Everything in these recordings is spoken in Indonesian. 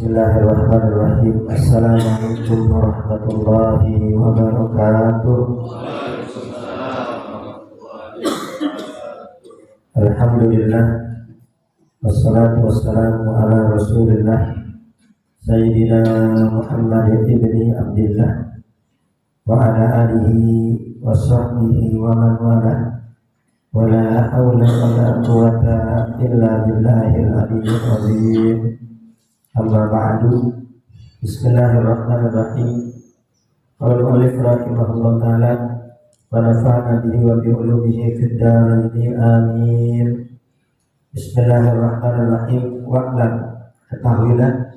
Bismillahirrahmanirrahim. Assalamualaikum warahmatullahi wabarakatuh. Alhamdulillah, wassalatu wassalamu ala rasulillah Sayyidina Muhammad ibni Abdillah wa ala alihi wa sahbihi wa man wala wa la hawla wa la quwwata illa billahil aliyyil azim. Amma ba'du. Bismillahirrahmanirrahim. Qala al-mu'allif rahimahullah ta'ala wa nafa'ana bihi wa bi ulumihi fid dharain amin. Bismillahirrahmanirrahim. Wa'lam, ketahuilah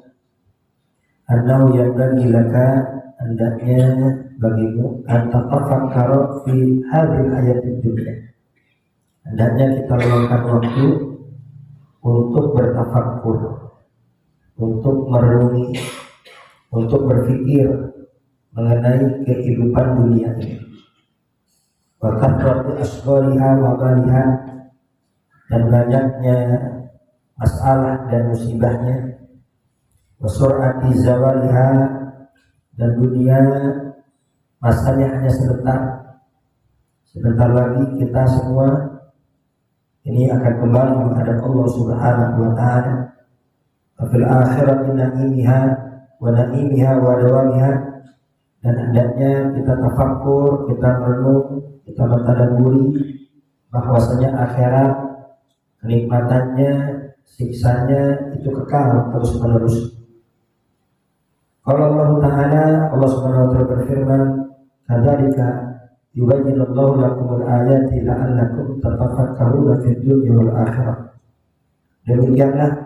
annahu yanbaghi laka, hendaknya bagimu antatafakkara fi hadhil hayatid dunya, hendaknya kita meluangkan waktu untuk bertafakkur, untuk merenungi, untuk berpikir mengenai kehidupan dunia ini. Wa kathratu asghariha wa baliha, dan banyaknya masalah dan musibahnya. Wa sur'ati zawaliha, dan dunia masanya hanya sebentar. Sebentar lagi kita semua ini akan kembali menghadap Allah Subhanahu wa ta'ala. Fil akhirati na'imiha wa na'imiha wa dawamiha, dan hendaknya kita tafakkur, kita merenung, kita mentadabburi bahwasanya akhirat kenikmatannya, siksanya itu kekal terus menerus. Kalau Allah Ta'ala, Allah Subhanahu wa ta'ala berfirman, kadzalika yubayyinullahu lakumul ayati la'allakum tatafakkaruna fid dunya wal akhirah. Demikianlah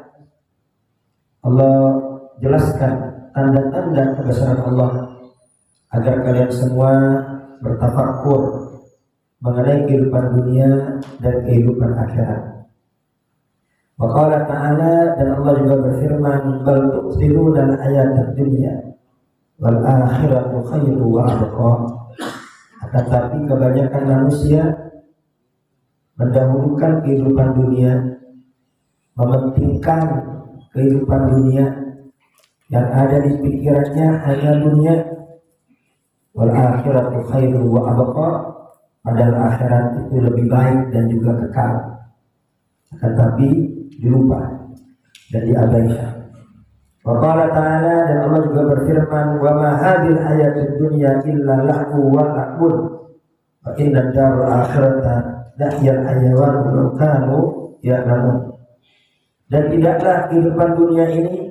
Allah jelaskan tanda-tanda kebesaran Allah agar kalian semua bertafakkur mengenai kehidupan dunia dan kehidupan akhirat. Wa qala ta'ala, dan Allah juga berfirman, bal tu'thiruna al-hayatad dunya wal akhiratu khairu wa abqa. Akan tapi kebanyakan manusia mendahulukan kehidupan dunia, mementingkan kehidupan dunia, yang ada di pikirannya hanya dunia. Wal akhiratu khairu wa abqa, padahal akhirat itu lebih baik dan juga kekal. Akan tapi dilupa dan diabaikan. Wa qala ta'ala, dan Allah juga berfirman, wa ma hadhil hayatud dunya illa lahu wa la'bun wa inna ad-darul akhirata lahyal hayawan law kanu ya'lamun. Dan tidaklah kehidupan dunia ini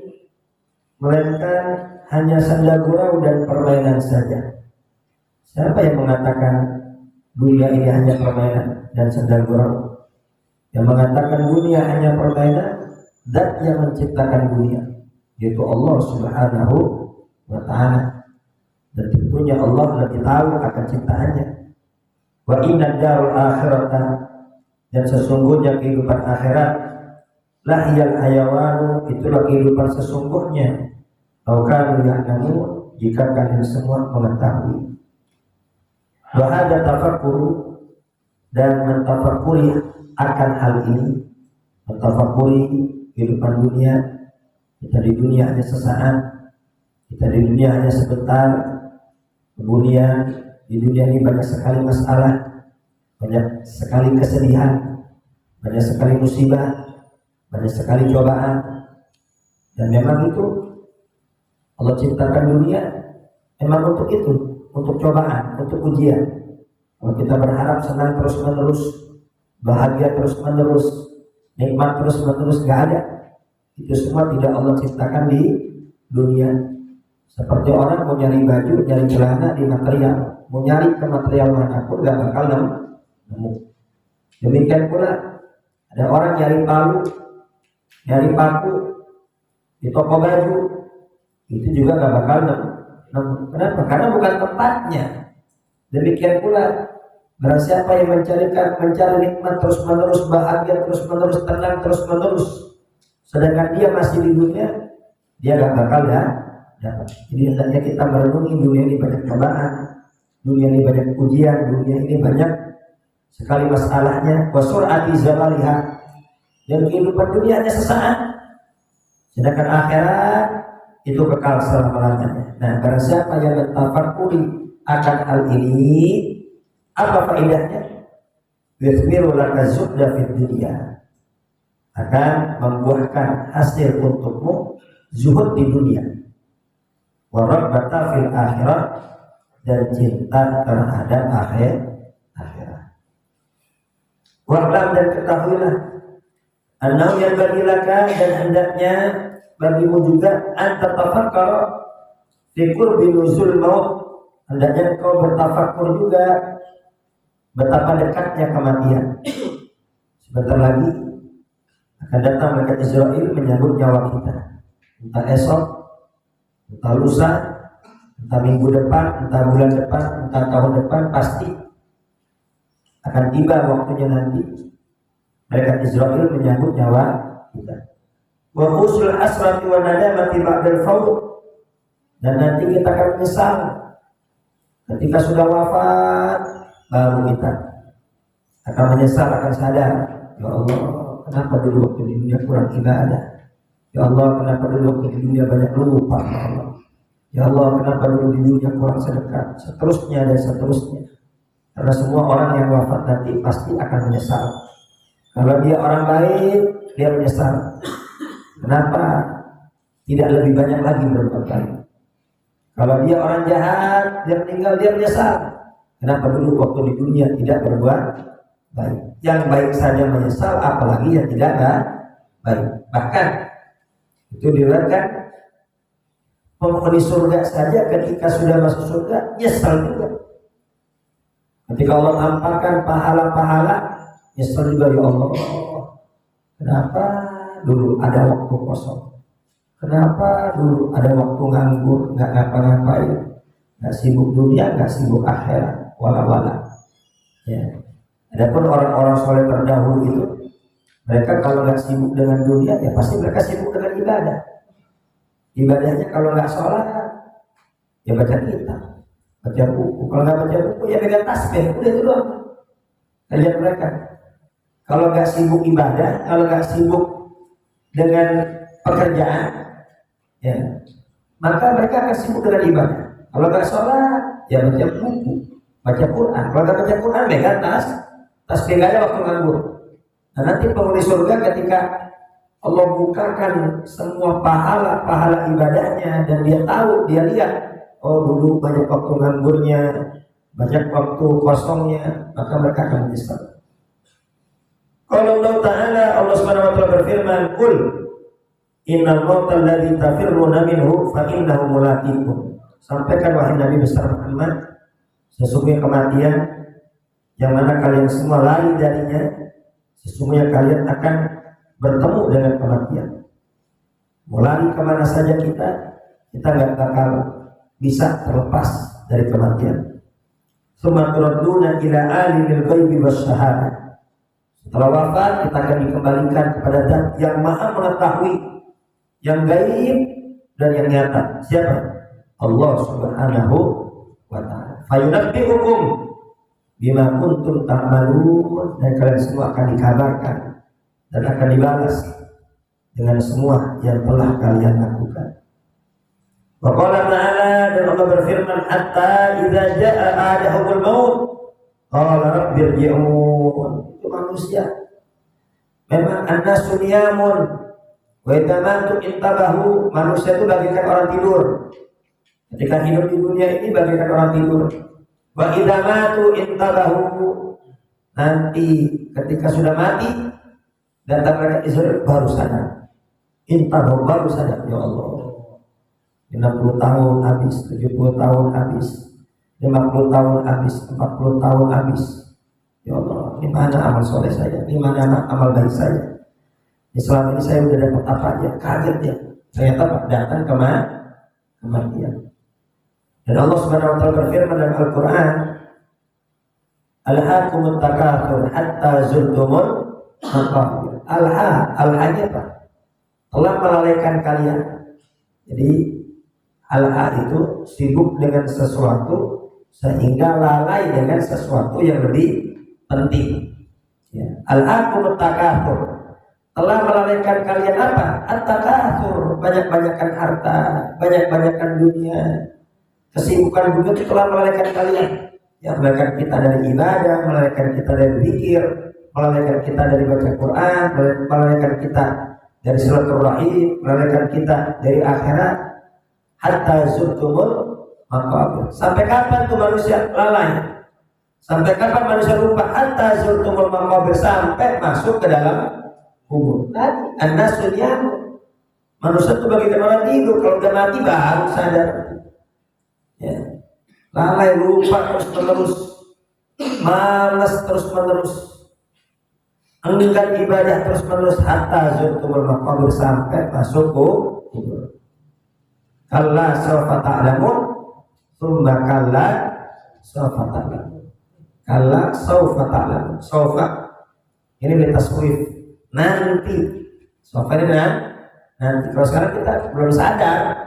melainkan hanya senda gurau dan permainan saja. Siapa yang mengatakan dunia ini hanya permainan dan senda gurau? Yang mengatakan dunia hanya permainan, zat yang menciptakan dunia, yaitu Allah Subhanahu wa ta'ala. Dan tentunya Allah lebih tahu akan ciptaannya. Wa inna darul akhirata, dan sesungguhnya kehidupan akhirat, lahyal hayawanu, itulah kehidupan sesungguhnya. Laukanu ya'lamu, jika kalian semua mengetahui. Wa hadza tafakkuru, dan mentafakuri akan hal ini, mentafakuri kehidupan dunia. Kita di dunia hanya sesaat, kita di dunia hanya sebentar. Kemudian di dunia ini banyak sekali masalah, banyak sekali kesedihan, banyak sekali musibah, banyak sekali cobaan. Dan memang itu Allah ciptakan dunia memang untuk itu, untuk cobaan, untuk ujian. Kalau kita berharap senang terus menerus, bahagia terus menerus, nikmat terus menerus, gak ada. Itu semua tidak Allah ciptakan di dunia. Seperti orang mau nyari baju, nyari celana di material, mau nyari ke material manapun gak bakal nemu. Demikian pula ada orang nyari palu, nyari paku di toko baju, itu juga gak bakal nemu. Kenapa? Karena bukan tempatnya. Demikian pula barang siapa yang mencari nikmat terus menerus, bahagia terus menerus, tenang terus menerus, sedangkan dia masih di dunia, dia gak bakal dapat. Jadi hendaknya kita merenungi dunia ini banyak cobaan, dunia ini banyak ujian, dunia ini banyak sekali masalahnya. Wa sur'ati zawaliha, dan kehidupan dunia hanya sesaat, sedangkan akhirat itu kekal selama-lamanya. Nah, barang siapa yang mentafakuri akan hal ini, apa faedahnya? Yuthmiru laka zuhda fid dunya, akan membuahkan hasil untukmu zuhud di dunia, wa raghbata fil akhirat, dan cinta terhadap akhirat. Wa'lam, dan ketahuilah, annahu yanbaghi laka, dan hendaknya bagimu juga antatafakkar fi qurbi nuzul maut, hendaknya kau bertafakkur juga betapa dekatnya kematian. Sebentar lagi akan datang malaikat Israel menyambut nyawa kita, entah esok, entah lusa, entah minggu depan, entah bulan depan, entah tahun depan, pasti akan tiba waktunya nanti malaikat Israel menyambut nyawa kita. Wa usul asrati wa nadamati ba'dal faut, dan nanti kita akan menyesal ketika sudah wafat. Baru kita akan menyesal, akan sadar, ya Allah, kenapa dulu waktu di dunia kurang ibadah? Ya Allah, kenapa dulu waktu di dunia banyak lupa? Ya Allah, ya Allah, kenapa dulu di dunia kurang sedekah? Seterusnya dan seterusnya. Karena semua orang yang wafat nanti pasti akan menyesal. Kalau dia orang baik, dia menyesal. Kenapa tidak lebih banyak lagi berbuat baik? Kalau dia orang jahat, dia meninggal, dia menyesal. Kenapa dulu waktu di dunia tidak berbuat baik? Yang baik saja menyesal, apalagi yang tidak baik. Bahkan itu diriwayatkan penghuni surga saja ketika sudah masuk surga nyesal juga. Ketika Allah tampakkan pahala-pahala, nyesal juga, ya Allah, kenapa dulu ada waktu kosong? Kenapa dulu ada waktu nganggur, nggak ngapa-ngapain, nggak sibuk dunia, nggak sibuk akhirat? Wala-wala. Ya. Adapun orang-orang soleh terdahulu itu, mereka kalau nggak sibuk dengan dunia, ya pasti mereka sibuk dengan ibadah. Ibadahnya kalau nggak sholat, ya baca kitab, baca buku. Kalau nggak baca buku, ya pegang tasbih. Udah itu doang kerja mereka. Kalau nggak sibuk ibadah, kalau nggak sibuk dengan pekerjaan, ya maka mereka akan sibuk dengan ibadah. Kalau nggak sholat, ya baca buku, baca Quran. Kalau nggak baca Quran, megang tasbih, nggak ada waktu nganggur. Nah, nanti penghuni surga ketika Allah bukakan semua pahala ibadahnya, dan dia tahu, dia lihat, oh dulu banyak waktu nganggurnya, banyak waktu kosongnya, maka mereka akan menyesal. Kalau Allah Ta'ala, Allah Subhanahu wa Ta'ala berfirman, "Qul innal mauta alladzi tafirruna minhu fa innahu mulaqikum." Sampaikan wahai Nabi besar Muhammad, sesungguhnya kematian yang mana kalian semua lari darinya, sesungguhnya kalian akan bertemu dengan kematian. Mau lari kemana saja kita nggak bakal bisa terlepas dari kematian. Tsumma turadduna ila alimil ghaibi wasyahadah. Setelah wafat kita akan dikembalikan kepada Zat yang Maha mengetahui yang gaib dan yang nyata. Siapa? Allah Subhanahu wa Ta'ala. Fayunabbi'ukum bima kuntum ta'malun, dan kalian semua akan dikabarkan dan akan dibalas dengan semua yang telah kalian lakukan. Wa qala ta'ala, dan Allah berfirman, hatta idza jaa ahadahumul maut qala rabbi irji'un. Itu manusia memang annasu niyamun wa idza matu intabahu. Manusia itu bagaikan orang tidur. Ketika hidup di dunia ini bagaikan orang tidur. Wa idza matu intabahu. Nanti ketika sudah mati, datang malaikat Israel, baru sadar. Intabahu, baru sadar, ya Allah. 60 tahun habis, 70 tahun habis, 50 tahun habis, 40 tahun habis. Ya Allah, di mana amal soleh saya? Di mana amal baik saya? Selama ini saya sudah dapat apa aja? Kaget ya. Ternyata datang kematian. Dan Allah Subhanahu wa Ta'ala berfirman dalam Al-Qur'an, "Alhaakumut takatsur hatta zurtumul maqabir." Alha-nya apa? Telah melalaikan kalian. Jadi alha itu sibuk dengan sesuatu sehingga lalai dengan sesuatu yang lebih penting. Ya. Alhaakumut takatsur, telah melalaikan kalian apa? At-takatsur, banyak-banyakan harta, banyak-banyakan dunia. Kesibukan dunia itu telah melalaikan kalian. Ya, melalaikan kita dari ibadah, melalaikan kita dari zikir, melalaikan kita dari baca Quran, melalaikan kita dari silaturahim, melalaikan kita dari akhirat. Hatta zurtumul maqabir. Sampai kapan tuh manusia lalai? Sampai kapan manusia lupa? Hatta zurtumul maqabir, sampai masuk ke dalam kubur. Tadi an-nasul yamun. Manusia itu bagaimana orang tidur, kalau udah mati baru sadar. Ya. Lalai, lupa terus menerus, malas terus menerus, enggan ibadah terus menerus. Hatta zurtumul maqabir, sampai masuk kubur. Kalla sawfa ta'lamun, tsumma kalla sawfa ta'lamun. Kalla sawfa ta'lamun. Sawfa ini litaswif, nanti. Sawfa ini nanti. Kalau sekarang kita belum sadar.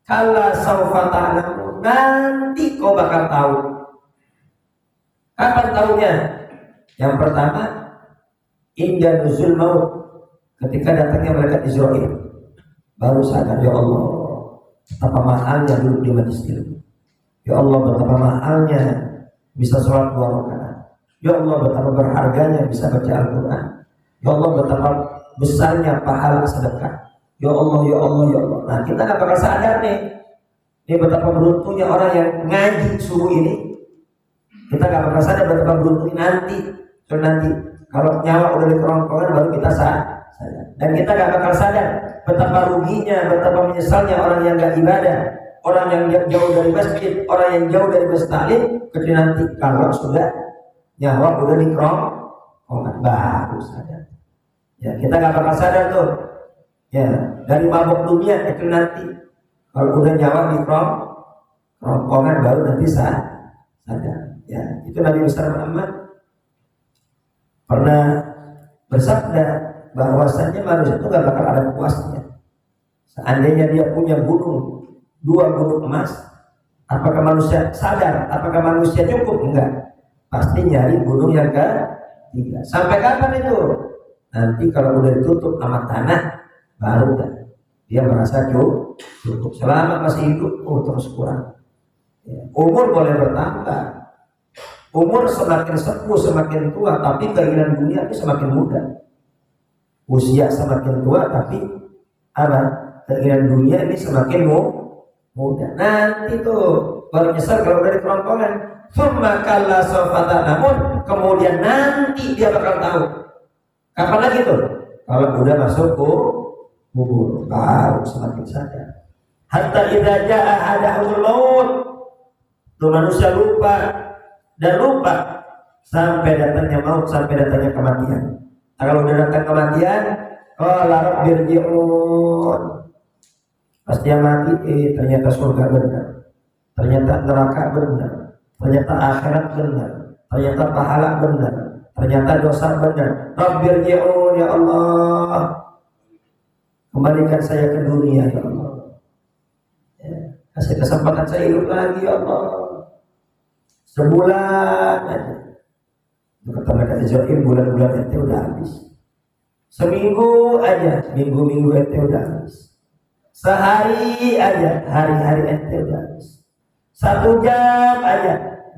Kalla sawfa ta'lamun, nanti kau bakal tahu. Kapan tahunya? Yang pertama, inda nuzul maut, ketika datangnya malaikat Israil, baru sadar, ya Allah, betapa mahalnya duduk di majelis ilmu. Ya Allah, betapa mahalnya bisa sholat 2 rakaat. Ya Allah, betapa berharganya bisa baca Al-Quran. Ya Allah, betapa besarnya pahala sedekah. Ya Allah, ya Allah, ya Allah. Nah, kita nggak bakal sadar nih. Ini betapa beruntungnya orang yang ngaji subuh ini. Kita nggak bakal sadar betapa beruntungnya nanti. Nanti kalau nyawa udah di kerongkongan baru kita sadar. Dan kita nggak bakal sadar betapa ruginya, betapa menyesalnya orang yang nggak ibadah, orang yang jauh dari masjid, orang yang jauh dari masjid taklim, kecuali nanti kalau sudah nyawa udah di kerongkongan baru sadar. Ya, kita nggak bakal sadar tuh. Ya, dari mabuk dunia kecuali nanti kalau udah nyawa di kerongkongan baru nanti sadar. Ya, itu Nabi besar Muhammad pernah bersabda bahwasanya manusia itu gak bakal ada puasnya. Seandainya dia punya gunung, 2 gunung emas, apakah manusia sadar? Apakah manusia cukup? Enggak. Pasti nyari gunung yang ketiga. Sampai kapan itu? Nanti kalau udah ditutup sama tanah, baru kan dia merasa cukup. Selama masih hidup, terus kurang. Ya. Umur boleh bertambah. Umur semakin sepuh, semakin tua, tapi keinginan dunia itu semakin muda. Usia semakin tua, tapi keinginan dunia ini semakin muda. Nanti tuh baru nyesal kalau udah di kerongkongan. Tsumma kalla sawfa ta'lamun, kemudian nanti dia bakal tahu. Kapan lagi tuh? Kalau udah masuk kubur, baru semakin sadar. Hatta idza jaa ahadahumul maut, tuh manusia lupa sampai datangnya maut, sampai datangnya kematian. Kalau udah datang kematian, qala rabbirji'un. Pas dia mati, ternyata surga benar, ternyata neraka benar, ternyata akhirat benar, ternyata pahala benar, ternyata dosa benar. Rabbirji'un, ya Allah, kembalikan saya ke dunia, ya Allah. Ya, kasih kesempatan saya hidup lagi, ya Allah. Sebulan aja. Kata mereka Israel, bulan-bulan itu udah habis. Seminggu aja, minggu-minggu itu udah habis. Sehari aja, hari-hari itu udah habis. 1 jam aja,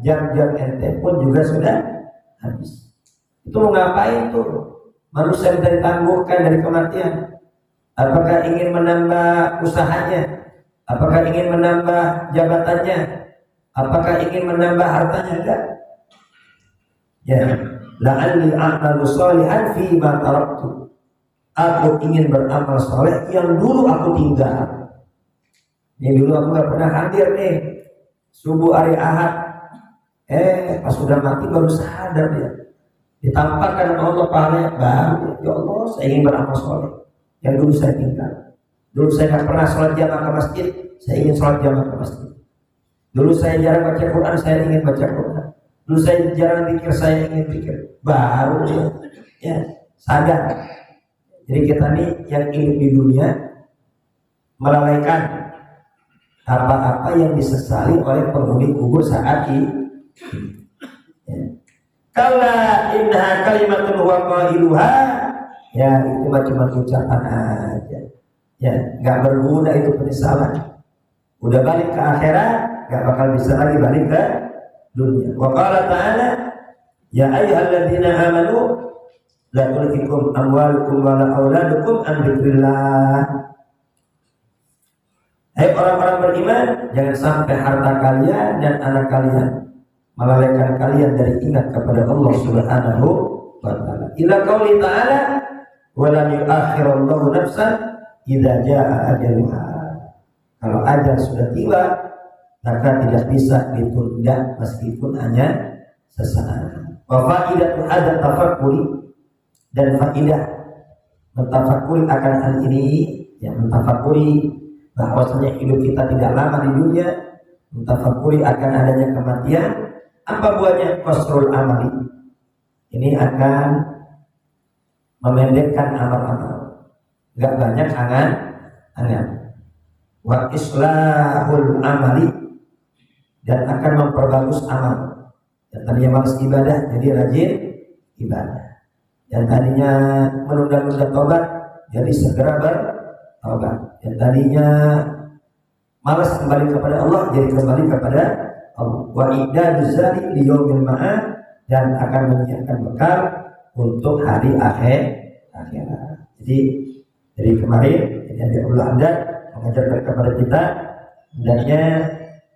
jam-jam itu pun juga sudah habis. Itu mau ngapain tuh? Manusia bisa ditangguhkan dari kematian. Apakah ingin menambah usahanya? Apakah ingin menambah jabatannya? Apakah ingin menambah hartanya? Enggak. Ya, la'alli a'malu shalihan fi ma taraktu. Aku ingin beramal soleh yang dulu aku tinggal. Ini dulu aku gak pernah hadir nih. Subuh hari Ahad. Pas sudah mati baru sadar dia. Ditampakkan Allah pahalanya baru. Ya Allah, saya ingin beramal soleh yang dulu saya tinggal. Dulu saya gak pernah sholat jamaah ke masjid, saya ingin sholat jamaah ke masjid. Dulu saya jarang baca Quran, saya ingin baca Quran. Dulu saya jarang pikir, saya ingin pikir. Baru ya sadar. Jadi kita nih yang ingin di dunia melalaikan apa-apa yang disesali oleh penghuni kubur saat ini. Ya. Kala innaha kalimatun wa qailuha Ya itu mah cuma ucapan aja. Ya nggak berguna itu penyesalan. Udah balik ke akhirat, nggak bakal bisa lagi balik ke dunia. Wa qala ta'ala, ya ayyuhalladzina amanu la tulhikum amwalukum wa la auladukum an dzikrillah. Hai orang-orang beriman, jangan sampai harta kalian dan anak kalian melalaikan kalian dari ingat kepada Allah Subhanahu wa taala. Ila qauli ta'ala, wa lam yu'akhirallahu nafsan idza jaa ajaluha. Kalau ajal sudah tiba, maka tidak bisa ditunda meskipun hanya sesaat. Wa faidatu hadzal tafakkuri, dan faidah mentafakuri akan hal ini, yang mentafakuri bahwasanya hidup kita tidak lama di dunia, mentafakuri akan adanya kematian. Apa buahnya? Qasrul amali. Ini akan memendekkan amal-amal, enggak banyak angan-angan. Wa islahul amali, dan akan memperbagus amal. Yang tadinya malas ibadah jadi rajin ibadah. Yang tadinya menunda-nunda tobat jadi segera bertobat. Yang tadinya malas kembali kepada Allah jadi kembali kepada Allah. Wa idaduz zali liyaumil ma'ad, dan akan menyiapkan bekal untuk hari akhirat. Jadi dari kemarin yang Allah Anda mengajarkan kepada kita, hendaknya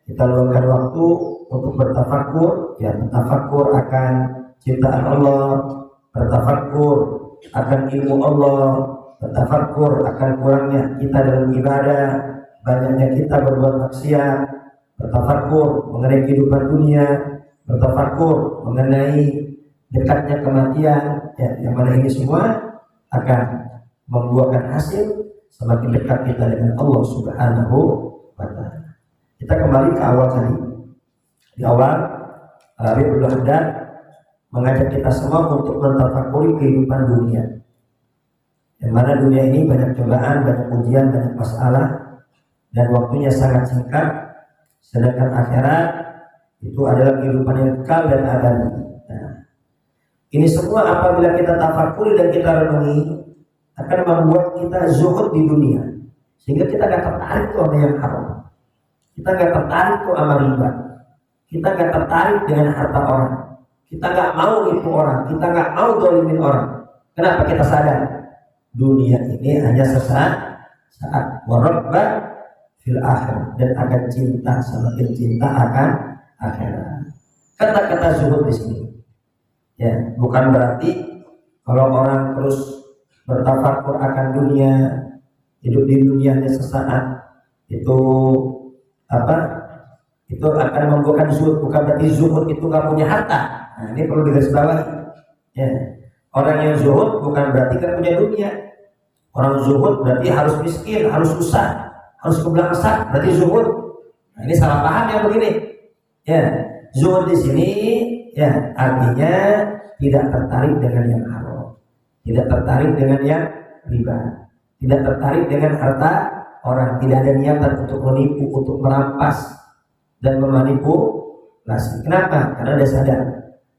kita luangkan waktu untuk bertafakur, ya, bertafakur akan ciptaan Allah, bertafakur akan ilmu Allah, bertafakur akan kurangnya kita dalam ibadah, banyaknya kita berbuat maksiat, bertafakur mengenai kehidupan dunia, bertafakur mengenai dekatnya kematian, ya, yang mana ini semua akan membuahkan hasil semakin dekat kita dengan Allah Subhanahu wa taala. Kita kembali ke awal tadi. Di awal Habib Haddad mengajak kita semua untuk mentafakuri kehidupan dunia. Yang mana dunia ini banyak cobaan, banyak ujian, banyak masalah, dan waktunya sangat singkat. Sedangkan akhirat itu adalah kehidupan yang kekal dan abadi. Nah, ini semua apabila kita tafakuri dan kita renungi, akan membuat kita zuhud di dunia, sehingga kita gak tertarik tuh sama yang haram, kita gak tertarik tuh sama riba, kita gak tertarik dengan harta orang, kita gak mau nipu orang, kita gak mau zalimin orang. Kenapa? Kita sadar dunia ini hanya sesaat, warabba fil akhir, dan akan cinta, semakin cinta akan akhirat. Kata-kata zuhud di sini, ya, bukan berarti kalau orang terus bertafakur akan dunia, hidup di dunia hanya sesaat, itu apa? Itu akan membuahkan zuhud. Bukan berarti zuhud itu nggak punya harta. Nah, ini perlu digarisbawahi. Ya. Orang yang zuhud bukan berarti kan punya dunia. Orang zuhud berarti harus miskin, harus susah, harus kebelangsak, berarti zuhud. Nah, ini salah paham yang begini. Ya, zuhud di sini, ya, artinya tidak tertarik dengan yang haram, tidak tertarik dengan yang riba, tidak tertarik dengan harta orang, tidak ada niatan untuk menipu, untuk merampas dan memanipulasi. Kenapa? Karena dia sadar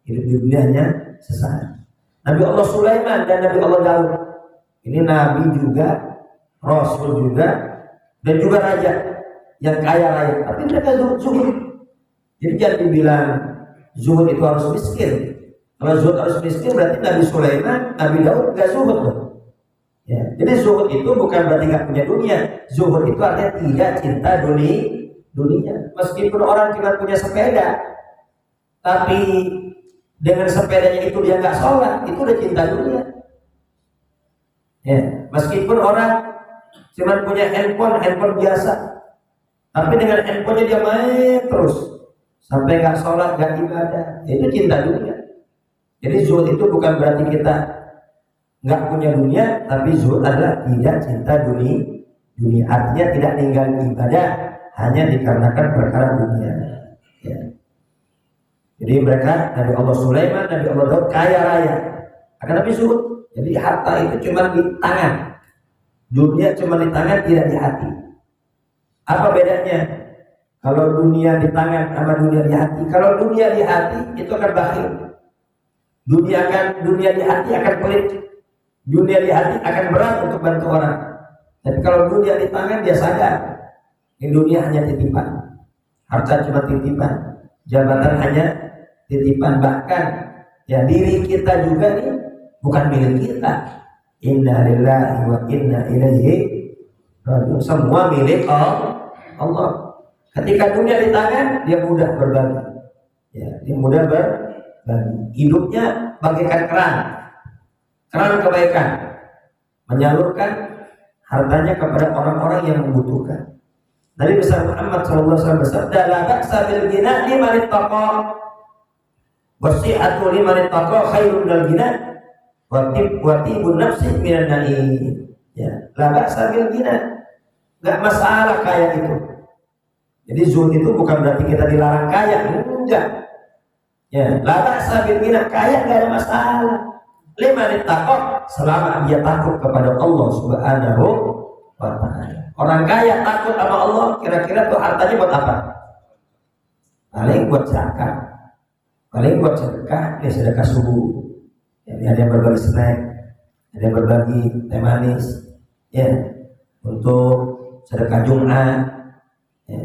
hidup di dunia hanya sesaat. Nabi Allah Sulaiman dan Nabi Allah Daud, ini nabi juga, rasul juga, dan juga raja yang kaya raya, tapi mereka zuhud. Jadi jangan dibilang zuhud itu harus miskin. Kalau zuhud harus miskin berarti Nabi Sulaiman, Nabi Daud gak zuhud loh. Ya, jadi zuhud itu bukan berarti gak punya dunia. Zuhud itu artinya tidak cinta dunia. Meskipun orang cuma punya sepeda, tapi dengan sepedanya itu dia gak sholat, itu udah cinta dunia. Ya, meskipun orang cuma punya handphone biasa, tapi dengan handphonenya dia main terus sampai gak sholat, gak ibadah, itu cinta dunia. Jadi zuhud itu bukan berarti kita nggak punya dunia, tapi zuhud adalah tidak cinta dunia. Artinya tidak ninggalin ibadah hanya dikarenakan perkara dunia. Ya. Jadi mereka, Nabi Allah Sulaiman, Nabi Allah Daud kaya raya, akan tapi zuhud. Jadi harta itu cuma di tangan, dunia cuma di tangan, tidak di hati. Apa bedanya? Kalau dunia di tangan sama dunia di hati. Kalau dunia di hati itu akan bakhil. Dunia di hati akan pelit. Dunia di hati akan berat untuk bantu orang. Tapi kalau dunia di tangan dia sadar, ini dunia hanya titipan, harta cuma titipan, jabatan hanya titipan, bahkan ya diri kita juga nih bukan milik kita. Inna lillahi wa inna ilaihi raji'un. Semua milik Allah. Ketika dunia di tangan, dia mudah berbagi. Ya, dia mudah berbagi. Hidupnya bagaikan keran kebaikan, menyalurkan hartanya kepada orang-orang yang membutuhkan. Nabi besar Muhammad SAW bersabda, la ba'sa bil ghina liman ittaqa, wasi'atu liman ittaqa khairun minal ghina, wa tibun nafsi minan na'im. Ya, la ba'sa bil ghina, enggak masalah kaya itu. Jadi zuhud itu bukan berarti kita dilarang kaya, enggak. Ya, la ba'sa bil ghina, kaya enggak ada masalah. Liman ittaqa, selama dia takut kepada Allah Subhanahu wa ta'ala. Orang kaya takut sama Allah, kira-kira tuh hartanya buat apa? Paling buat zakat, paling buat sedekah, ya sedekah subuh. Jadi ada yang berbagi snack, ada yang berbagi teh manis, ya, untuk sedekah Jumat, ya,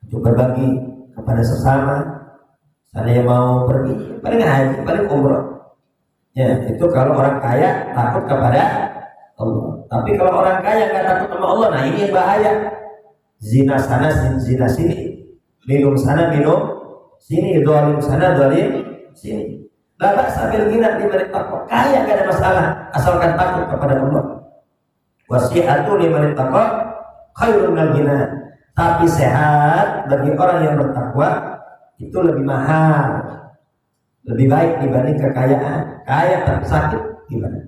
untuk berbagi kepada sesama. Ada yang mau pergi, paling haji, paling umroh. Ya, itu kalau orang kaya takut kepada Allah. Tapi kalau orang kaya nggak takut sama Allah, nah ini yang bahaya. Zina sana, zina sini, minum sana, minum sini, zalim sana, zalim sini. Lalu sambil gina di balik takwa, kaya nggak ada masalah, asalkan takut kepada Allah. Wasi'atu liman ittaqa khairun minal ghina. Tapi sehat bagi orang yang bertakwa itu lebih mahal, lebih baik dibanding kekayaan. Kaya tapi sakit gimana?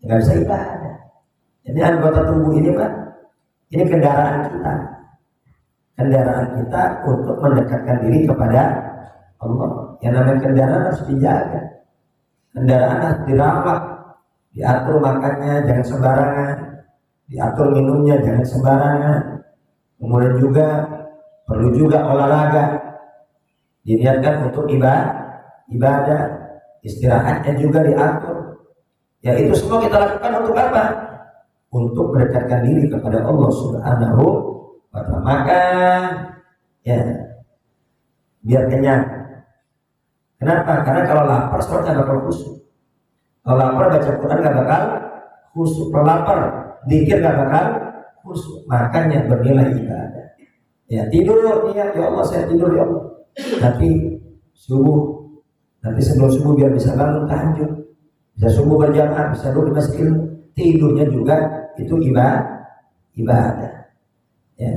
Nggak bisa ibadah. Jadi anggota tubuh ini Pak, ini kendaraan kita. Kendaraan kita untuk mendekatkan diri kepada Allah. Yang namanya kendaraan harus dijaga. Kendaraan harus dirawat, diatur makannya jangan sembarangan, diatur minumnya jangan sembarangan. Kemudian juga perlu juga olahraga, diniatkan untuk ibadah, istirahatnya juga diatur. Ya itu semua kita lakukan untuk apa? Untuk mendekatkan diri kepada Allah Subhanahu wa ta'ala. Maka ya biar kenyang. Kenapa? Karena kalau lapar sholat nggak bakal khusyuk. Kalau lapar baca Quran nggak bakal khusyuk. Kalau lapar zikir nggak bakal khusyuk. Makanya bernilai ibadah. Ya tidur niat, ya Allah saya tidur ya Allah. Tapi subuh, nanti sebelum subuh biar bisa bangun tahajud, bisa subuh berjamaah, bisa duduk di masjid. Tidurnya juga itu ibadah. Ya.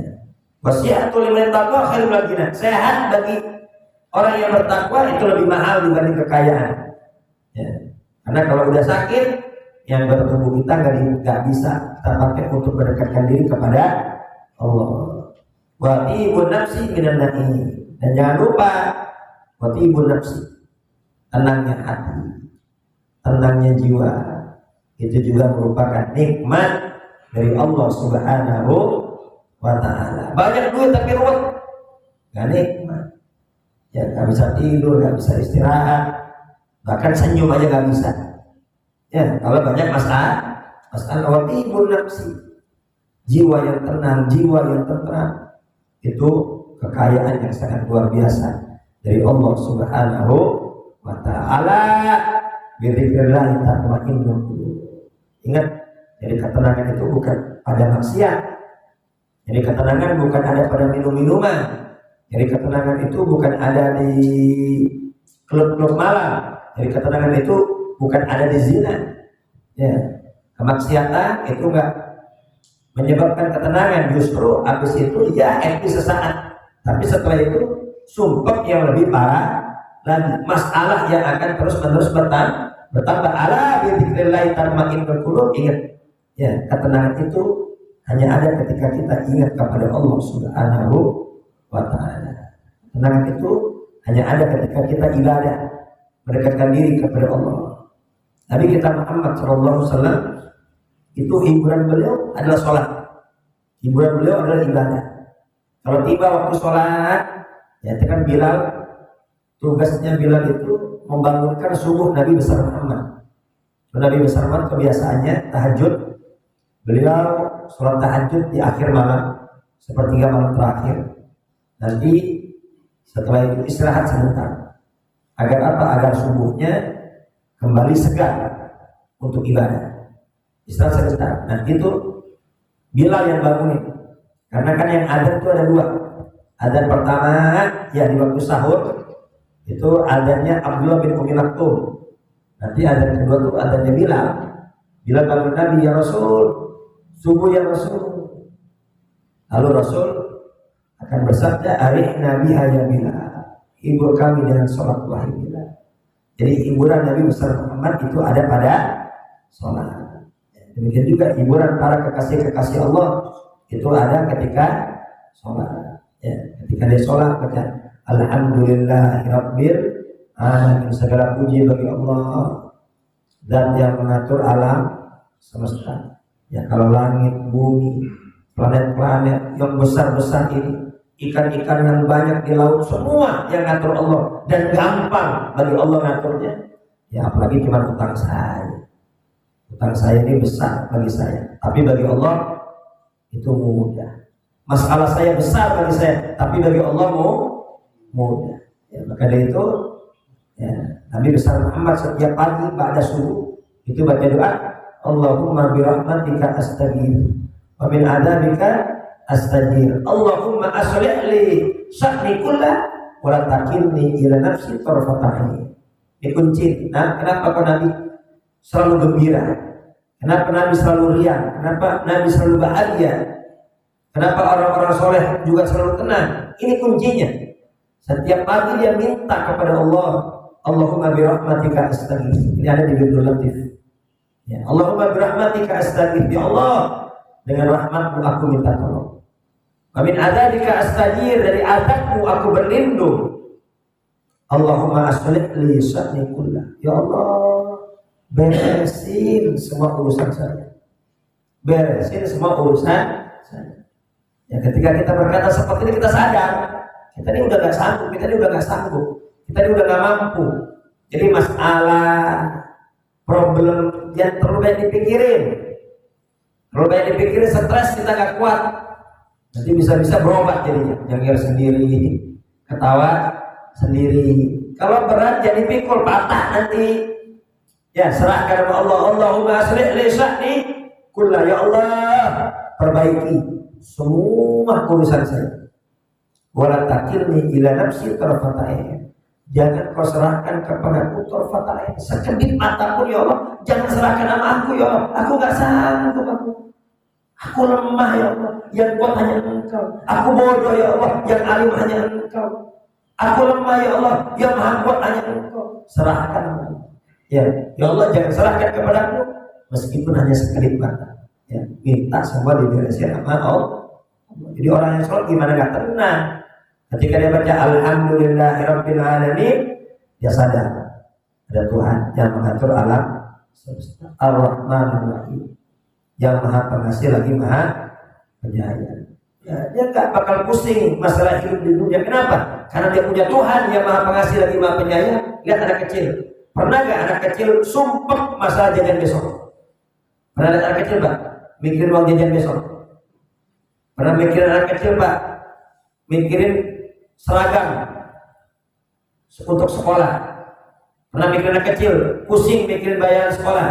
Wasi'atu liman ittaqa khairun minal ghina. Sehat bagi orang yang bertakwa itu lebih mahal dibanding kekayaan. Ya. Karena kalau udah sakit, yang bertubuh kita nggak bisa kita pakai untuk mendekatkan diri kepada Allah. Wa tibun nafsi minan na'im. Dan jangan lupa wa tibun nafsi, tenangnya hati, tenangnya jiwa, itu juga merupakan nikmat dari Allah Subhanahu wa ta'ala. Banyak duit tapi ruwet, gak nikmat. Ya gak bisa tidur, gak bisa istirahat, bahkan senyum aja gak bisa. Ya kalau banyak masalah wa tibun nafsi, jiwa yang tenang, jiwa yang tenteram, itu kekayaan yang sangat luar biasa dari Allah Subhanahu wa ta'ala. Bidzikrillah tatma'innul qulub. Ingat, jadi ketenangan itu bukan pada maksiat. Jadi ketenangan bukan ada pada minum-minuman. Jadi ketenangan itu bukan ada di klub-klub malam. Jadi ketenangan itu bukan ada di zina. Ya, kemaksiatan itu enggak menyebabkan ketenangan, justru habis itu ya happy sesaat. Tapi setelah itu sumpah yang lebih parah lagi, masalah yang akan terus-menerus bertambah. Ala bidzikrillah tatma'innul qulub. Ingat ya, ketenangan itu hanya ada ketika kita ingat kepada Allah Subhanahu wa ta'ala. Ketenangan itu hanya ada ketika kita ibadah, mendekatkan diri kepada Allah. Nabi kita Muhammad SAW itu hiburan beliau adalah sholat, hiburan beliau adalah ibadah. Kalau tiba waktu sholat, ya itu kan Bilal, tugasnya Bilal itu membangunkan subuh Nabi besar Muhammad. Nabi besar Muhammad kebiasaannya tahajud. Beliau sholat tahajud di akhir malam, sepertiga malam terakhir. Nanti setelah itu istirahat sebentar. Agar apa? Agar subuhnya kembali segar untuk ibadah. Istirahat sebentar. Nanti itu Bilal yang bangunin. Karena kan yang adzan itu ada dua. Adzan pertama ya di waktu sahur itu adzannya Abdullah bin Umi Maktum. Nanti adzan kedua itu adzannya Bilal. Bilal bangun Nabi, ya Rasul, subuh ya Rasul. Lalu Rasul akan bersabda, arihna biha ya Bilal, hibur kami dengan sholat wahai Bilal. Jadi hiburan Nabi besar Muhammad itu ada pada sholat. Demikian juga hiburan para kekasih-kekasih Allah itu ada ketika sholat. Ya, ketika dia sholat baca Alhamdulillahirabbil alamin, segala puji bagi Allah dan yang mengatur alam semesta. Ya, kalau langit, bumi, planet-planet yang besar-besar ini, ikan-ikan yang banyak di laut, semua yang ngatur Allah dan gampang bagi Allah ngaturnya. Ya, apalagi cuma utang saya. Utang saya ini besar bagi saya, tapi bagi Allah itu mudah. Masalah saya besar bagi saya, tapi bagi Allah mudah. Ya, maka dari itu ya, Nabi besar Muhammad setiap pagi ba'da subuh itu baca doa, Allahumma birahmatika astaghfir wa min adzabika astajir. Allahumma aslih li sya'ni kullah wa la takilni ila nafsi tarfata ain. Dikunci. Nah, kenapa kok Nabi selalu gembira? Kenapa Nabi selalu riang? Kenapa Nabi selalu bahagia? Kenapa orang-orang soleh juga selalu tenang? Ini kuncinya. Setiap pagi dia minta kepada Allah, Allahumma birahmatika astaghfir. Ini ada di Bidul Latif. Ya, Allahumma birahmatika astaghfir. Ya Allah, dengan rahmatmu aku minta tolong. Wa min adzabika astajir, dari azabmu aku berlindung. Allahumma aslih li sya'ni kullah. Ya Allah, beresin semua urusan saya. Beresin semua urusan saya. Ya, ketika kita berkata seperti ini kita sadar, kita ini udah gak sanggup, kita ini udah gak sanggup, kita ini udah gak mampu. Jadi masalah, problem yang terlalu banyak dipikirin, terlalu banyak dipikirin, stres kita gak kuat. Nanti bisa-bisa berobat jadinya, nyengir sendiri, ketawa sendiri. Kalau berat jadi pikul, patah nanti. Ya, serahkan kepada Allah. Allahumma aslih li sya'ni kullah. Ya Allah, perbaiki semua urusan saya. Wala takilni ila nafsi tarfata ain. Jangan kau serahkan kepadaku tarfata ain, sekedip mata pun ya Allah. Jangan serahkan sama aku ya Allah. Aku gak sanggup aku lemah ya Allah. Yang kuat hanya Engkau. Aku bodoh ya Allah. Yang alim hanya Engkau. Aku lemah ya Allah. Yang maha kuat hanya Engkau. Serahkan ya, ya Allah, jangan serahkan kepadaku meskipun hanya sekedip mata. Ya, minta semua diberesin sama Allah. Jadi orang yang sholat gimana gak tenang? Ketika dia baca Alhamdulillahirabbil alamin, dia sadar ada Tuhan yang mengatur alam semesta, Ar-Rahmanir Rahim, yang maha pengasih lagi maha penyayang. Ya, dia gak bakal pusing masalah hidup di dunia. Kenapa? Karena dia punya Tuhan yang maha pengasih lagi maha penyayang. Lihat anak kecil. Pernah gak anak kecil sumpah masalah jajan besok? Pernah lihat anak kecil Pak? Mikirin uang jajan besok? Pernah mikirin anak kecil Pak? Mikirin seragam untuk sekolah? Pernah mikirin anak kecil pusing mikirin bayaran sekolah?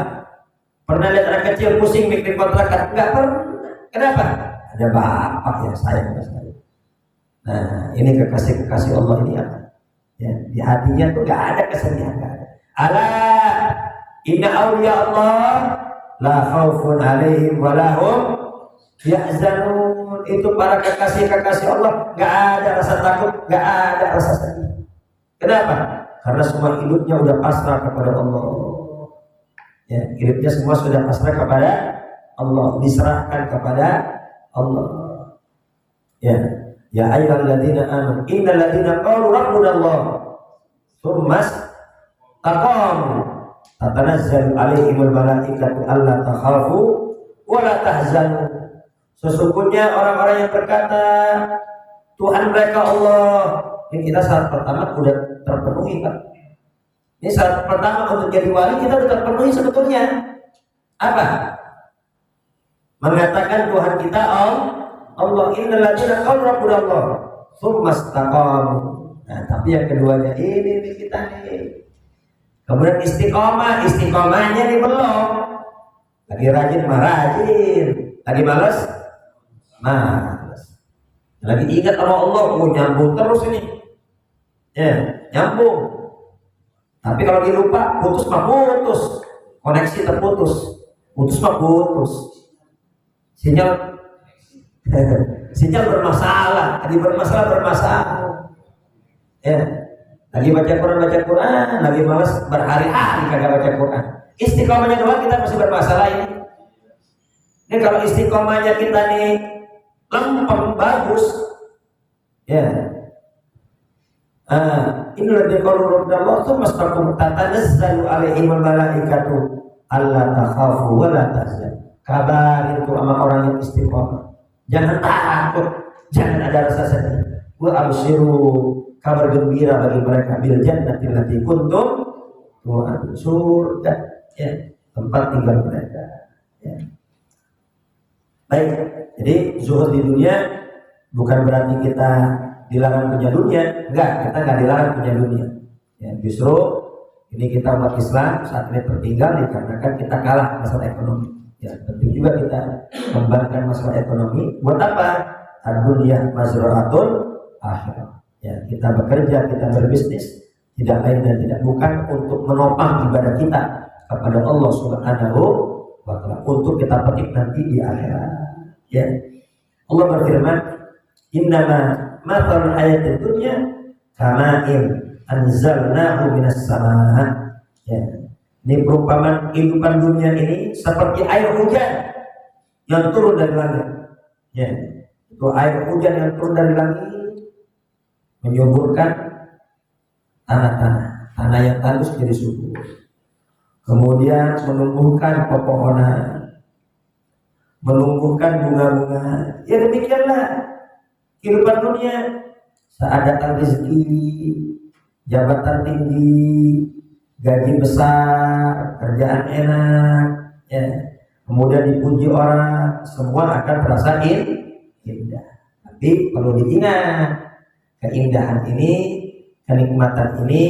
Pernah lihat anak kecil pusing mikirin kontrakan? Enggak pernah. Kenapa? Ada bapak yang sayang sama saya. Nah, ini kekasih-kekasih Allah ini apa? Ya, di hatinya tuh gak ada kesedihan, gak ada. Ala inna awliya Allah la khaufun alaihim wa lahum yahzanun. Itu para kekasih-kekasih Allah gak ada rasa takut, gak ada rasa sedih. Kenapa? Karena semua hidupnya udah pasrah kepada Allah. Ya, hidupnya semua sudah pasrah kepada Allah, diserahkan kepada Allah. Ya, ya ayyuhalladzina amanu innal ladzina qalu rabbunallah tsumma taqamu tatanazzalu alaihimul malaikatu alla takhafu wa la tahzanu. Sesungguhnya orang-orang yang berkata Tuhan mereka Allah, ini kita saat pertama sudah terpenuhi Pak. Ini syarat pertama untuk jadi wali kita sudah terpenuhi sebetulnya. Apa? Mengatakan Tuhan kita Allah, innal ladzina qalu rabbuna Allah tsumma istaqamu. Nah, tapi yang keduanya ini kita nih. Kemudian istiqomahnya nih belum. Lagi rajin mah rajin, lagi malas. Lagi ingat sama Allah, nyambung terus ini. Ya, nyambung. Tapi kalau dilupa, putus mah putus. Koneksi terputus. Putus mah putus. Sinyal bermasalah, lagi bermasalah. Ya, lagi baca Quran, lagi malas berhari-hari kagak baca Quran. Istiqomahnya doang kita masih bermasalah ini. Ini kalau istiqomahnya kita nih lempeng bagus, ya. Ini lebih kalau Allah tuh mustaqim tatanazzalu alaihimul malaikatu alla takhafu wa la tahzanu. Kabar itu sama orang yang istiqomah. Jangan takut, jangan ada rasa sedih. Wa abshiru, kabar gembira bagi mereka bil jannati allati kuntum tu'adun, surga, ya, tempat tinggal mereka. Ya. Baik, jadi zuhud di dunia bukan berarti kita dilarang punya dunia, enggak, kita enggak dilarang punya dunia. Ya, justru ini kita umat Islam saat ini tertinggal dikarenakan kita kalah masalah ekonomi. Ya, penting juga kita membangun masalah ekonomi. Buat apa? Ad-dunya mazra'atul akhirah. Ya, kita bekerja, kita berbisnis tidak lain dan tidak bukan untuk menopang ibadah kita kepada Allah Subhanahu wa ta'ala, untuk kita petik nanti di akhirat. Ya. Allah berfirman, "Innama mathalul hayatid dunya kama'in anzalnahu minas samaa." Ya. Ini perumpamaan kehidupan dunia ini seperti air hujan yang turun dari langit. Ya. Itu air hujan yang turun dari langit menyuburkan tanah yang tandus jadi subur. Kemudian menumbuhkan pepohonan, menumbuhkan bunga-bunga. Ya demikianlah kehidupan dunia. Saat datang rezeki, jabatan tinggi, gaji besar, kerjaan enak, ya. Kemudian dipuji orang, semua akan terasa indah. Tapi perlu diingat, keindahan ini, kenikmatan ini,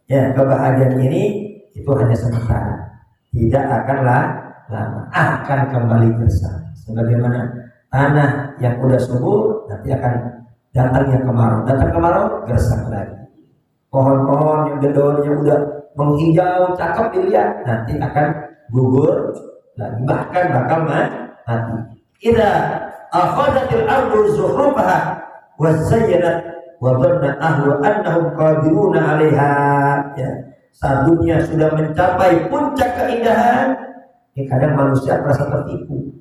ya, kebahagiaan ini itu hanya sementara, tidak akanlah lama, akan kembali gersang. Sebagaimana tanah yang udah subur nanti akan datangnya kemarau, gersang lagi. Pohon-pohon yang daunnya udah menghijau, cakep dilihat, nanti akan gugur lagi, bahkan bakal mati. Idza akhadatil ardu zuhrufaha wa zayyanat wa dhanna ahlu annahum qadiruna 'alaiha. Ya, saat dunia sudah mencapai puncak keindahan, ini kadang manusia merasa tertipu.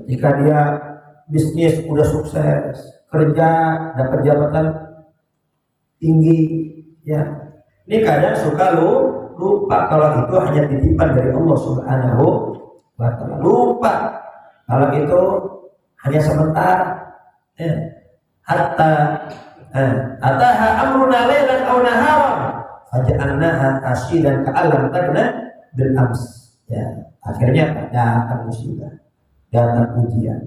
Ketika dia bisnis udah sukses, kerja dapat jabatan tinggi, ya, ini kadang suka lupa kalau itu hanya titipan dari Allah Subhanahu wa ta'ala. Lupa kalau itu hanya sebentar. Ya. Hatta ataha amruna lailan aw naharan faja'alnaha asidan ka'allam tagna bil ams. Ya, akhirnya datang musibah, datang ujian.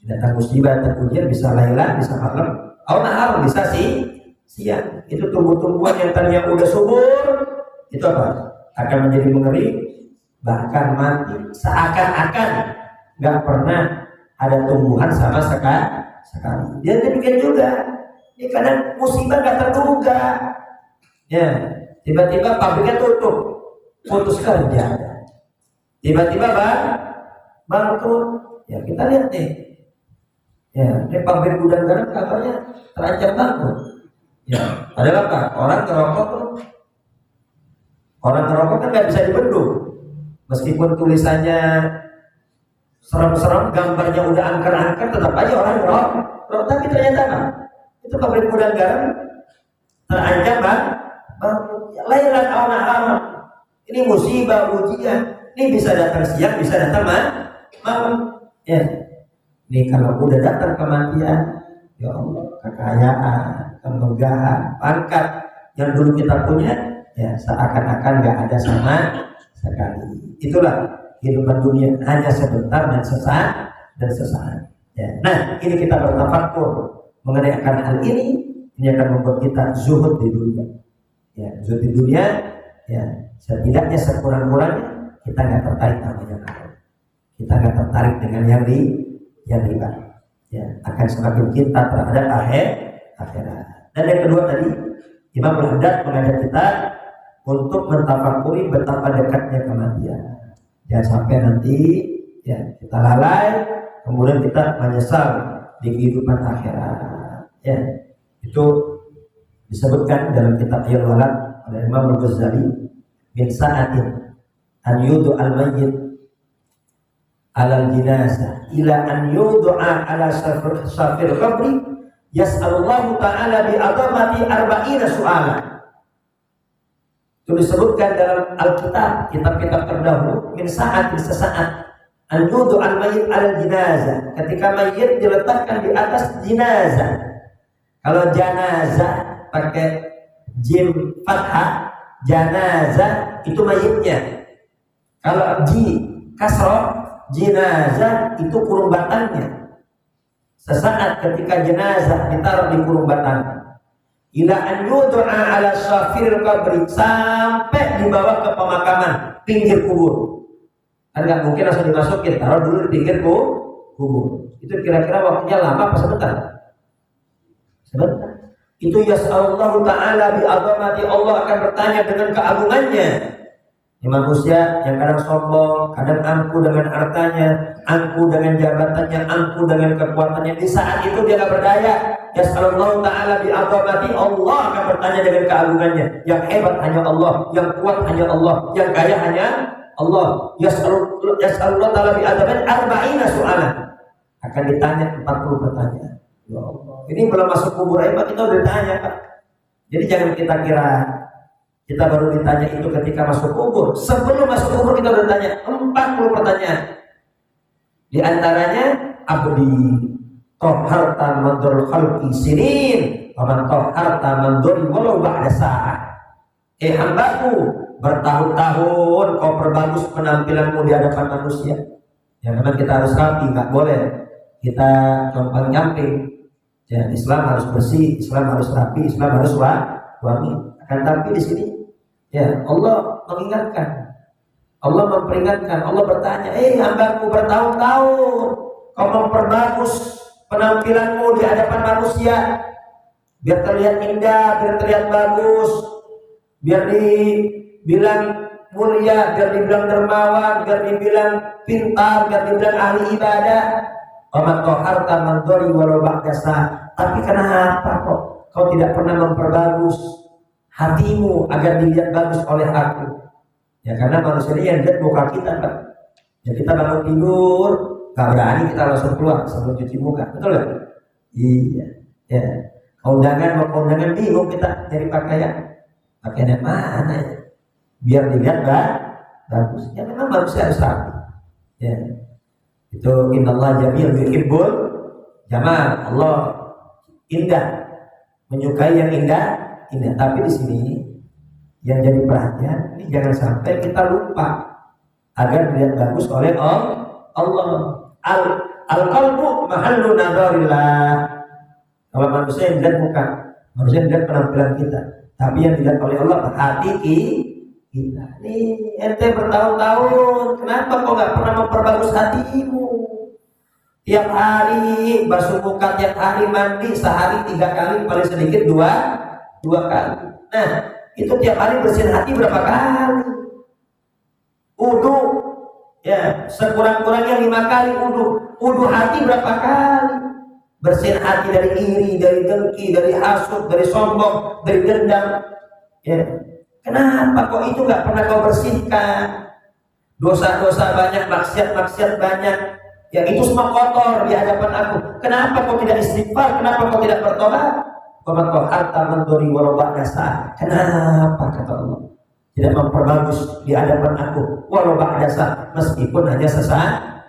Datang musibah, datang ujian bisa lailan, bisa malam, aw naharan, bisa siang. Itu tumbuh-tumbuhan yang tadinya udah subur, itu apa? Akan menjadi mengering, bahkan mati, seakan-akan nggak pernah ada tumbuhan sama sekali. Dia demikian juga. Ini kadang musibah nggak terduga. Ya, tiba-tiba pabriknya tutup, putus kerja. Tiba-tiba bangkrut. Ya, kita lihat nih. Ya, ini pabrik gudang garam kabarnya terancam bangkrut. Ya, padahal apa? Orang ngerokok kan nggak bisa dibendung. Meskipun tulisannya serem-serem, gambarnya udah angker-angker, tetap aja orang ngerokok. Tapi ternyata apa? Itu pabrik gudang garam terancam bangkrut. Lailan aw naharan. Ini musibah, ujian. Ini bisa datang siang, bisa datang malam. Ya. Ini kalau udah datang kematian, ya Allah, kekayaan, kemegahan, pangkat yang dulu kita punya Ya, seakan-akan nggak ada sama sekali. Itulah kehidupan dunia, hanya sebentar dan sesaat. Ya. Nah, ini kita bertafakur mengenai akan hal ini akan membuat kita zuhud di dunia. Ya, zuhud di dunia, ya setidaknya sekurang-kurangnya kita nggak tertarik namanya kafir. Kita nggak tertarik dengan yang riba. Ya, akan semakin cinta terhadap akhirat. Dan yang kedua tadi, Imam Al-Haddad mengajak kita untuk mentafakuri betapa dekatnya kematian. Jangan sampai nanti ya kita lalai, kemudian kita menyesal di kehidupan akhirat. Ya, itu disebutkan dalam kitab Al-Walad oleh Imam Al-Ghazali, min sa'atin an yudu al-mayyit ala al-jinazah ila an yudu'a ala safir qabri yas'alullahu ta'ala bi adamati arba'ina su'ala. Itu disebutkan dalam Alkitab, kitab-kitab terdahulu, min sa'atin sesaat an yudu al-mayyit ala al-jinazah, ketika mayit diletakkan di atas jenazah. Kalau janazah pakai jim fathah, janazah itu mayitnya. Kalau kasroh, jenazah itu kurung batangnya. Sesaat ketika jenazah ditaruh di kurung batang, ila an yud'a ala syafir qabri, sampai dibawa ke pemakaman pinggir kubur. Kan nggak mungkin langsung dimasukin, taruh dulu di pinggir kubur. Itu kira-kira waktunya lama apa sebentar? Sebentar. Itu yas'alullahu ta'ala bi azamati, Allah akan bertanya dengan keagungannya. Ini manusia yang kadang sombong, kadang angku dengan hartanya, angku dengan jabatannya, angku dengan kekuatannya. Di saat itu dia gak berdaya. Yas'alullahu ta'ala bi azamati, Allah akan bertanya dengan keagungannya. Yang hebat hanya Allah, yang kuat hanya Allah, yang kaya hanya Allah. Yas'alullahu ta'ala bi azamati arba'ina su'ala, akan ditanya 40 pertanyaan. Ya Allah, ini belum masuk kubur aja kita udah ditanya, Pak. Jadi jangan kita kira kita baru ditanya itu ketika masuk kubur. Sebelum masuk kubur kita udah ditanya 40 pertanyaan. Di antaranya, abdi toharta mandor khalqi sinin wa man toharta mandor walau ba'da sa'ah. Hambaku, bertahun-tahun kau perbagus penampilanmu di hadapan manusia. Ya memang kita harus rapi, nggak boleh kita compang-camping. Ya, Islam harus bersih, Islam harus rapi, Islam harus wangi. Akan tapi di sini, ya Allah mengingatkan, Allah memperingatkan, Allah bertanya, hambaku bertahun-tahun kau memperbagus penampilanmu di hadapan manusia, biar terlihat indah, biar terlihat bagus, biar dibilang mulia, biar dibilang dermawan, biar dibilang pintar, biar dibilang ahli ibadah. Waman toharta mandori walau ba'dasa. Tapi kenapa kau tidak pernah memperbagus hatimu agar dilihat bagus oleh aku? Ya karena manusia ini yang lihat muka kita, Pak. Ya kita bangun tidur, gak berani kita langsung keluar sebelum cuci muka, betul gak? Iya. Ya. Kondangan bingung kita cari pakaian yang mana ya? Biar dilihat bagus. Ya memang manusia harus rapi. Ya. Itu innallaha jamil yuhibbul jamal. Allah indah, menyukai yang indah. Tapi di sini yang jadi perhatian, ini jangan sampai kita lupa agar dilihat bagus oleh Allah. Al-qalbu mahallu nadharillah. Kalau manusia yang dilihat muka, manusia yang dilihat penampilan kita. Tapi yang dilihat oleh Allah hati kita. Nih ente bertahun-tahun, kenapa kau nggak pernah memperbagus hatimu? Tiap hari basuh muka, tiap hari mandi, sehari 3 kali, paling sedikit dua kali. Nah, itu tiap hari bersihin hati berapa kali? Wudu, ya sekurang-kurangnya 5 kali wudu hati berapa kali? Bersihin hati dari iri, dari dengki, dari hasud, dari sombong, dari dendam. Ya, kenapa kok itu nggak pernah kau bersihkan? Dosa-dosa banyak, maksiat banyak. Ya itu semua kotor di hadapan aku. Kenapa kau tidak istighfar? Kenapa kau tidak bertobat? Kau harta mendori warobak dasar. Kenapa kata Allah tidak memperbagus di hadapan aku warobak dasar meskipun hanya sesaat?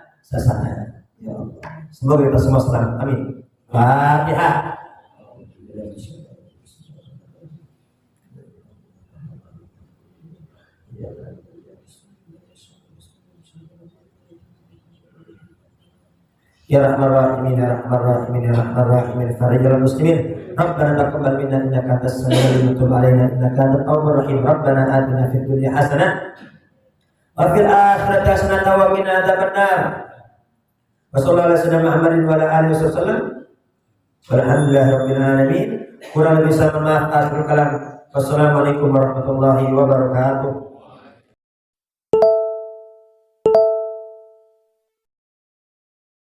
Ya Allah. Semoga kita semua selamat. Amin. Fatihah. Ya Rahman Rahimin, Ya Rahman Rahimin, Ya Rahman Rahimin, Farijal Muslimin. Rabbana taqabbal minna innaka antas samiul alim wa tub alaina innaka antat tawwabur rahim. Rabbana atina fid dunya hasanah wa fil akhirati hasanah wa qina adzabannar. Wa sallallahu alaihi wasallam Muhammadin wa ala alihi wasallam. Walhamdulillahi rabbil alamin. Kurang lebih saya mohon maaf. Akhirul kalam. Wassalamualaikum warahmatullahi wabarakatuh.